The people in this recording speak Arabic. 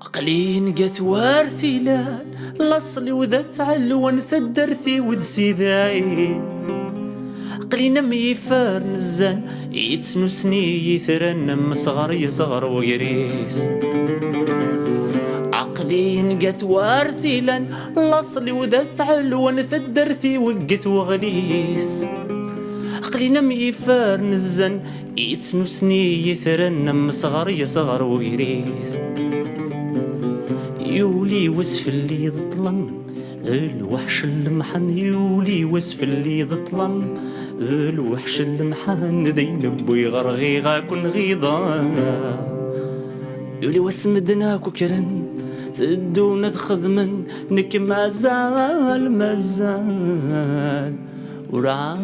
عقلين قات وارثيلان لاصلي وذا فعل ونث درثي ود سيداي عقلينا ميفار نزان يتنسني يثرن صغر يصغر وقريس عقلين قات وارثيلان لاصلي وذا فعل ونث درثي وقت وغليس عقلينا ميفار نزان يتنسني يثرن صغر يصغر وقريس يولي وسف اللي ظلم الوحش المحن يولي وسف اللي ظلم الوحش المحن دينب ويغرغي غاكن غيضا يولي واسمدناك وكرن تدونا تخدمن نك مازال ورعان